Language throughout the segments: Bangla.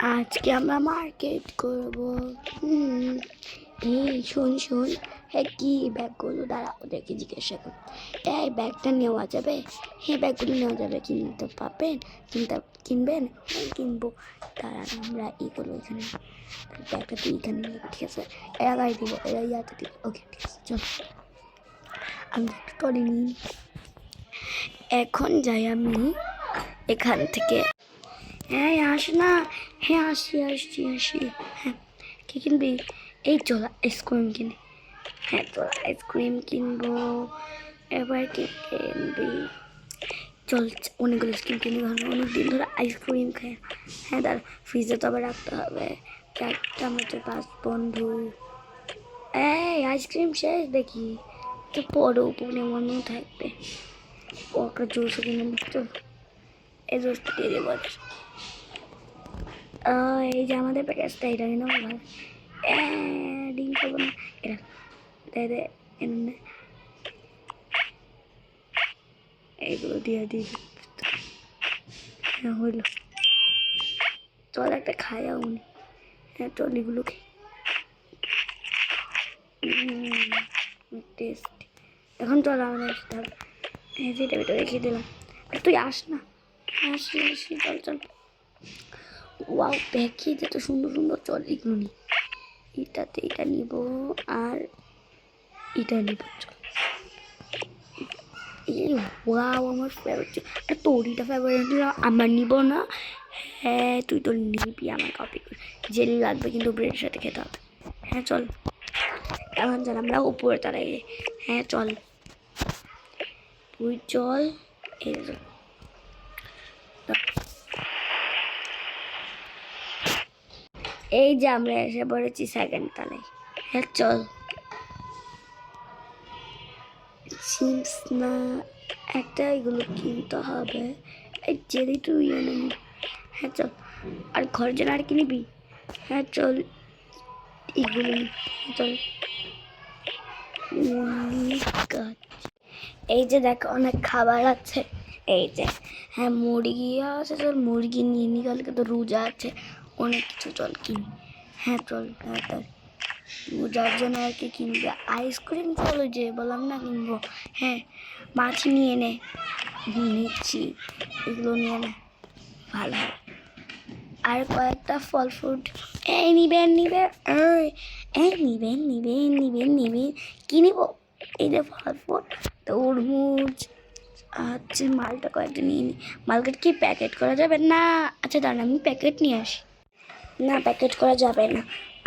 আজকে আমরা মার্কেট করব। এই শোন, হ্যাঁ কি ব্যাগগুলো দাঁড়া, ওদেরকে জিজ্ঞাসা কর। এই ব্যাগটা নেওয়া যাবে? হ্যাঁ ব্যাগগুলো নেওয়া যাবে, কিনতে পারবেন? কিনবেন? হ্যাঁ কিনবো। দাঁড়ান, আমরা এগুলো এখানে, ব্যাগটা তুই এখানে নিবি, ঠিক আছে? এরা গাড়ি দিব, এরা ইয়াতে দিব। ওকে ঠিক আছে, চল আমি একটু টলি নিই। এখন যাই আমি এখান থেকে। হ্যাঁ আস না। হ্যাঁ আসছি। হ্যাঁ কি কিনবি? এই চল আইসক্রিম কিনি। হ্যাঁ চল আইসক্রিম কিনবো। এবার কি কিনবি? চল অনেকগুলো আইসক্রিম কিনবি, অনেকদিন ধরে আইসক্রিম খাই। হ্যাঁ দাঁড়া, ফ্রিজে তো আবার রাখতে হবে। একটা আমাদের 5 বন্ধু। এই আইসক্রিম শেষ দেখি, তো পরে উপরে মনে থাকবে। ওকে জুস কিনে চল, এই জুসটা দিয়ে দেবো। এই যে আমাদের প্যাকেজটা, এটা নিয়ে নেবো। ভালো ডিম খাবো না, এটা দে এনে এইগুলো দিয়ে দিই। হ্যাঁ হইল, চল একটা খাইয়া উনি। হ্যাঁ চল এগুলো টেস্ট। এখন চল আমাদের যেটা বেটা রেখে দিলাম। তুই আস না, আসি চল। ওয়াও প্যাকেজ এত সুন্দর, চল এগুলো নি। এটাতে এটা নিব আর এটা নিব, চল। ওয়াও আমার ফেভারিট, আর তোর এটা ফেভারিট, আমার নিব না? হ্যাঁ তুই তো নিবি, আমার কপি করে। জেলি লাগবে কিন্তু ব্রেডের সাথে খেতে হবে। হ্যাঁ চল এখন চল আমরা উপরে তারাই। হ্যাঁ চল তুই চল। এই যে আমরা এসে পড়েছি সেকেন্ড তলায়। হ্যাঁ চল। চিপস না, একটা এগুলো কিনতে হবে। এই জেলি তুই এনে নি। হ্যাঁ চল, আর ঘর যেন আর কি নিবি? হ্যাঁ চল এগুলো চল। এই যে দেখ অনেক খাবার আছে, এই যে হ্যাঁ মুরগি আছে, চল মুরগি নিয়ে নি। কালকে তো রোজা আছে, অনেক কিছু চল কিনি। হ্যাঁ চল তাড়াতাড়ি, রোজার জন্য আর কি কিনবে? আইসক্রিম চলো, যে বললাম না কিনবো। হ্যাঁ মাছ নিয়ে নে, নিচ্ছি, এগুলো নিয়ে নে, ভালো। আর কয়েকটা ফল ফ্রুট এই নিবেন কি নিব? এই যে ফল ফ্রুট, তরমুজ আচ্ছা, মালটা কয়েকটা নিয়ে নিই। মালটা কি প্যাকেট করা যাবে না? আচ্ছা দাঁড়ান আমি প্যাকেট নিয়ে আসি। না প্যাকেট করা যাবে না।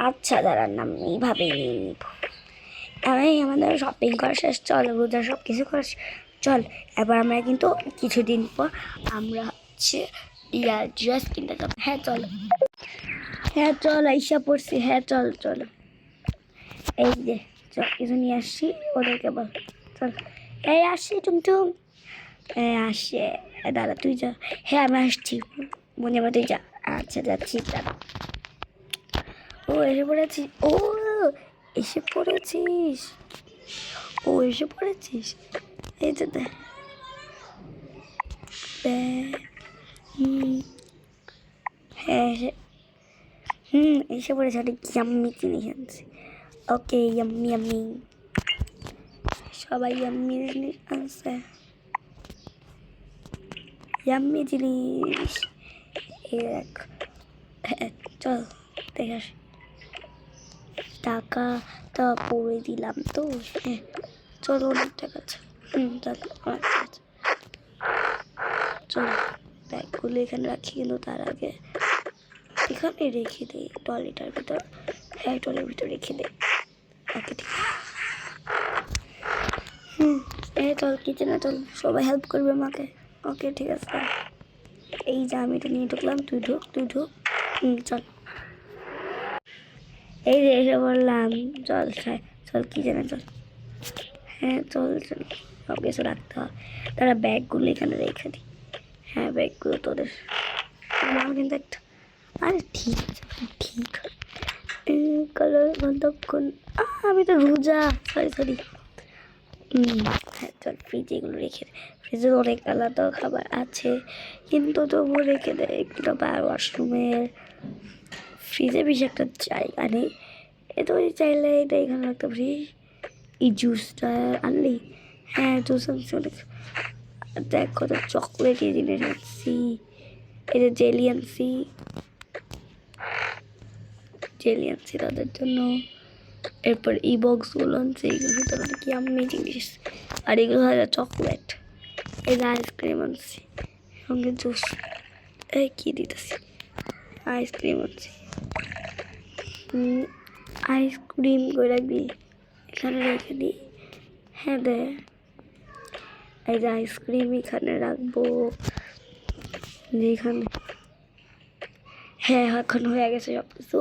আচ্ছা দাঁড়ান আমি এইভাবেই নিয়ে নিব। আমাদের শপিং করা শেষ, চল রোজা সব কিছু করা চল। এবার আমরা কিন্তু কিছুদিন পর আমরা হচ্ছে ড্রেস কিনতে যাবো। হ্যাঁ চল আইসা পড়ছি। হ্যাঁ চল এই যে সব কিছু নিয়ে আসছি, ওদেরকে বল চল। এই আসছি টুমটুম, আসে দাদা তুই যা। হ্যাঁ আমি আসছি, মনে আমার তুই যা। আচ্ছা যাচ্ছি দাদা। ও এসে পড়েছিস, এসে পড়েছিস। এই যে দে হ্যাঁ এসে পড়েছে। অনেক ইয়াম্মি জিনিস আনছি। ওকে ইয়াম্মি সবাই ইয়াম্মি জিনিস আনছে, ইয়াম্মি জিনিস। এক হ্যাঁ চল দেখে আসি। টাকা তা পড়ে দিলাম তো। হ্যাঁ চলো অনেক টাকা আছে। চল অনেক টাকা আছে, চল ব্যাগগুলো এখানে রাখি, কিন্তু তার আগে এখানে রেখে দিই টয়লেটের ভিতর। হ্যাঁ টয়লেটের ভিতর রেখে দিই। ওকে ঠিক আছে। চল কিচেনে চল, সবাই হেল্প করবে আমাকে। ওকে ঠিক আছে, এই যে আমি এটা নিয়ে ঢুকলাম, তুই ঢুক। চল এই যে এসে বললাম, চল কিচেনে চল। হ্যাঁ চল সব কিছু রাখতে হবে। তারা ব্যাগগুলো এখানে রেখে দিই। হ্যাঁ ব্যাগগুলো তোদের, আমার কিন্তু একটা, আরে ঠিক আছে কালার কতক্ষণ, আমি তো রোজা, সরি হ্যাঁ চল ফ্রিজে এগুলো রেখে দে। ফ্রিজে অনেক আলাদা খাবার আছে, কিন্তু তবুও রেখে দেয় এগুলো ওয়াশরুমের। ফ্রিজে বেশি একটা জায়গা নেই, এত চাইলে এটা এখানে রাখতে পারি। এই জুসটা আনলি, হ্যাঁ জুস আনছি অনেক। দেখ কত চকলেট এই জিনিস আনছি, এই যে জেলি আনছি তাদের জন্য। এরপর এই বক্সগুলো আনছি, এগুলোর ভিতরে কি আমি জিনিস, আর এগুলো হয় চকলেট। এই যে আইসক্রিম আনছি, সঙ্গে জুস। এই কি দিতেছি, আইসক্রিম আনছি। আইসক্রিম করে রাখবি, এখানে রেখে দিই। হ্যাঁ দে, এই যে আইসক্রিম এখানে রাখবো, যেখানে। হ্যাঁ এখন হয়ে গেছে সব কিছু।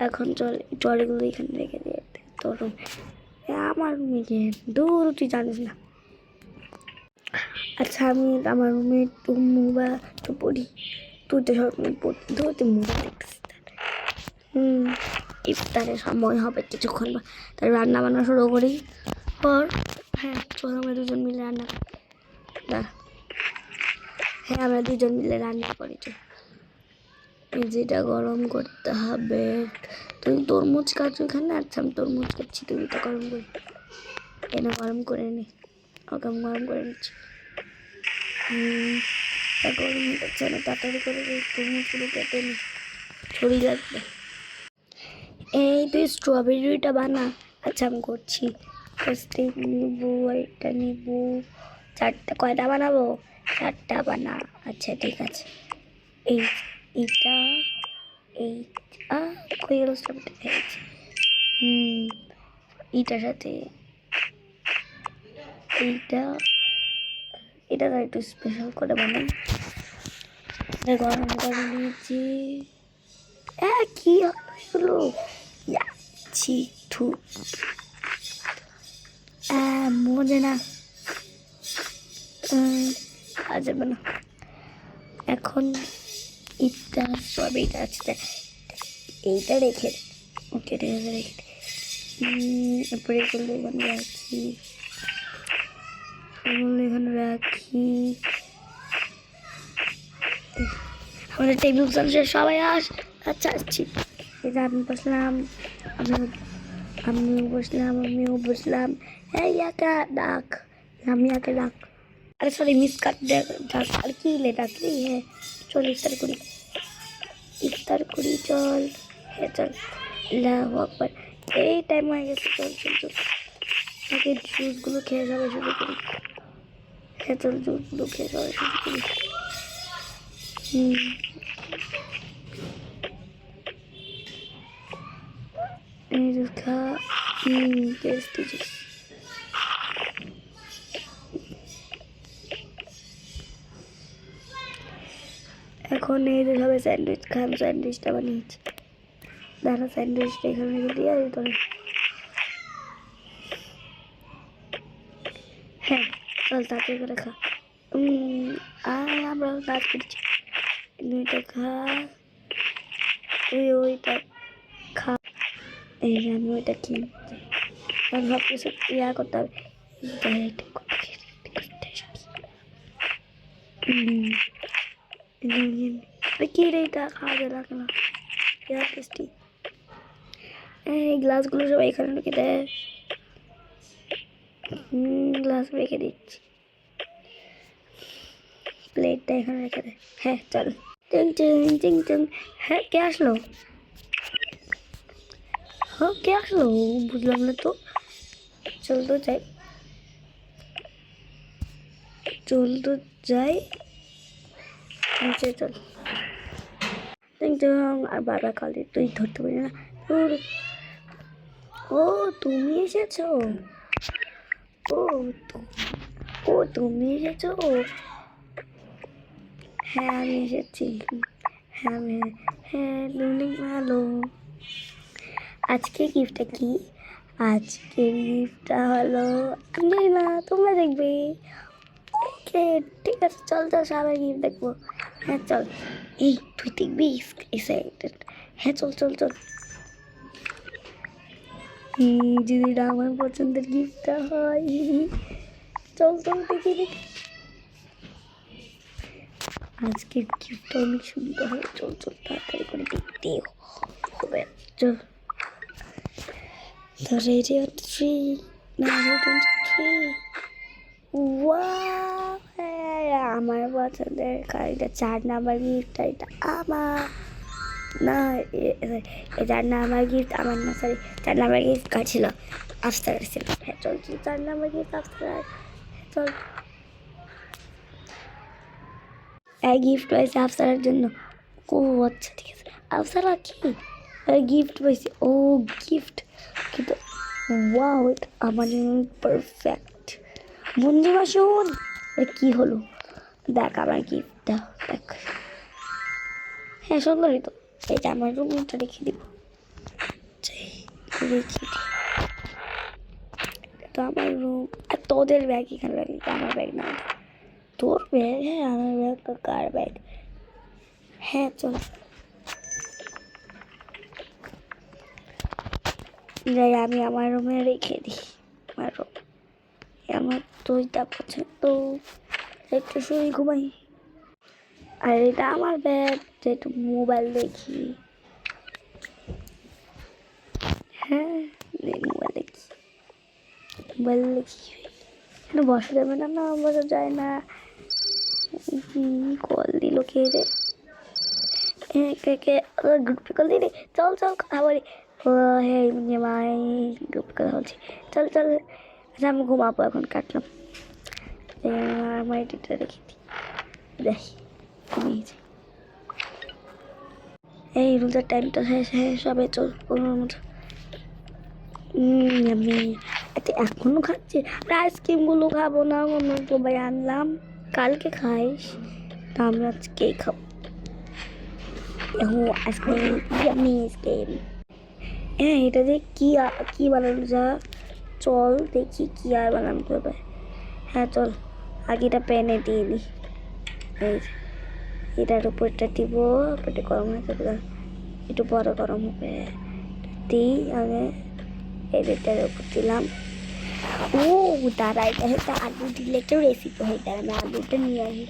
এখন চল ট্রলিগুলো এখানে রেখে দিয়ে তোর আমার রুমে গিয়ে দূর, তুই জানিস না। আচ্ছা আমি আমার রুমে একটু মোবাইল একটু পড়ি, তুই তো সব পড়তে তুই মোবাইল দেখতেছিস। ইফতারের সময় হবে কিছুক্ষণ, তাই রান্না বান্না শুরু করি। পর হ্যাঁ চল আমরা দুজন মিলে রান্না করি। হ্যাঁ আমরা দুজন মিলে রান্না করি। যেটা গরম করতে হবে, তুই তরমুজ কাটছো এখানে। আচ্ছা আমি তরমুজ কাটছি, তুই এটা গরম করি, এনে গরম করে নি। ওকে আমি গরম করে নিচ্ছি। গরম হয়ে যাচ্ছে না, তাড়াতাড়ি করে তরমুজগুলো কেটে নি, ছড়ি লাগবে। এই তুই স্ট্রবেরিটা বানা। আচ্ছা আমি করছি। ফার্স্টে নিবো, এটা নিবো, চারটা। কয়টা বানাবো? চারটা বানা। আচ্ছা ঠিক আছে। এইটা কই গেল স্ট্রবেরিটা? খেয়েছি। এইটার সাথে এটা তো একটু স্পেশাল করে বানাই। গরম করে নিয়েছি। কি হলো থু, মজে না, যাবে না। এখন এটা স্ট্রবেরিটা আছে, এইটা রেখে ওকে রেখে এরপরে এগুলো এখানে রাখি, এখানে রাখি। আমাদের টেবিল চলছে, সবাই আচ্ছা আসছি। এই যে আমি বসলাম, আমিও বসলাম। ইয়াকে ডাক, আমি ইয়াকে ডাক। আরে সরি মিস কাট ডাক, আর কি ডাকলি? হ্যাঁ চল ইফতার করি চল। হ্যাঁ চল, আল্লাহু আকবার। এই টাইম হয়ে গেছে, চল আগে জুসগুলো খেয়ে সবাই শুরু করি। হ্যাঁ চল জুসগুলো খেয়ে সবাই শুরু করি। জুস খা, টেস্টি জুস। এখন এই যে সবাই স্যান্ডউইচ খান, স্যান্ডউইচটা বানিয়েছি। দাঁড়া স্যান্ডউইচটা এখানে রেখে দিয়ে আর তোর। হ্যাঁ চল তাড়াতাড়ি করে খা। আমরা কাজ করছি, ওইটা খা, ওইটা খা। এই যে আমি ওইটা কিনছি, আমি ভাবতেছি ইয়া করতে হবে। কি রে এটা খাওয়া যায় লাগে না, টেস্টি। এই গ্লাসগুলো সবাই এখানে রেখে দেয়। গ্লাস রেখে দিচ্ছি, প্লেটটা এখানে রেখে দেয়। হ্যাঁ চল। টিং হ্যাঁ কে আসলো? কে আসলো বুঝলাম না তো। চল তো যাই নিচে চল। আর বারবার কল দিয়ে তুই ধরতে পারি না। ও তুমি এসেছো, তুমি এসেছো। হ্যাঁ আমি এসেছি। হ্যাঁ তুমি ভালো। আজকে গিফটটা কি? আজকে গিফটটা হলো, আমি জানি না, তোমরা দেখবে। ওকে ঠিক আছে, চল সবাই গিফট দেখবো। হ্যাঁ চল। এই তুই দেখবি এক্সাইটেড। হ্যাঁ চল যদি আমার পছন্দের গিফটটা হয়। চল দেখি। আজকের গিফটটা অনেক সুন্দর হবে। চল চল তাড়াতাড়ি করে দেখতে হবে। চল The radio 3 923 ওয়াও আমার পছন্দের গাড়িটা 4 নাম্বার গিফট এটা আমার না এটা না আমার গিফট আমার না সরি 4 নাম্বার গিফট কার ছিল আফসার ছিল হ্যাঁ চল 4 নাম্বার গিফট আফসার চল এই গিফট পাইছে আফসারের জন্য ও আচ্ছা ঠিক আছে আফসারা কি গিফট পাইছে ও গিফট কিন্তু ওয়াও এটা আমার জন্য পারফেক্ট মঞ্জিমা শোন কি হলো দেখ আমার গিফটটা দেখ হ্যাঁ সুন্দরই তো এটা আমার রুমটা রেখে দিব রেখে তো আমার রুম আর তোদের ব্যাগ এখানে রাখলি আমার ব্যাগ না তোর ব্যাগ হ্যাঁ আমার ব্যাগ তো কার ব্যাগ হ্যাঁ চল যাই আমি আমার রুমে রেখে দিই আমার রুম আমার তো এটা পছন্দ একটু শুয়ে ঘুমাই আর এটা আমার ব্যাগ একটু মোবাইল দেখি হ্যাঁ মোবাইল দেখি এখানে বসা যাবে না না বসা যায় না কল দিল কে রে কে গ্রুপে কল দিলি চল চল কথা বলি ও হ্যাঁ মাই গ্রুপ কথা বলছি চল চল আচ্ছা আমি ঘুমাবো এখন কাটলাম আমার এডিটা রেখে দিই দেখি ঘুমিয়েছি এই রোজার টাইমটা শেষ হবে চল পনেরোর মতো আমি এখনো খাচ্ছি আইসক্রিমগুলো খাবো না অন্য সবাই আনলাম কালকে খাইস তা আমি আজকেই খাবো আইসক্রিম আইসক্রিম হ্যাঁ এটা যে কি বানানো যা চল দেখি কি আর বানানো যাবে হ্যাঁ চল আগে এটা প্যানে দিয়ে দিই এই এটার উপরটা দিব পেটে গরম হয়ে যাবে একটু বড় গরম হবে দিই আগে এটার উপর দিলাম ও দাঁড়া এটা আলু দিলে একটু রেসিপি হয়ে যায় আমি আলুটা নিয়ে আসি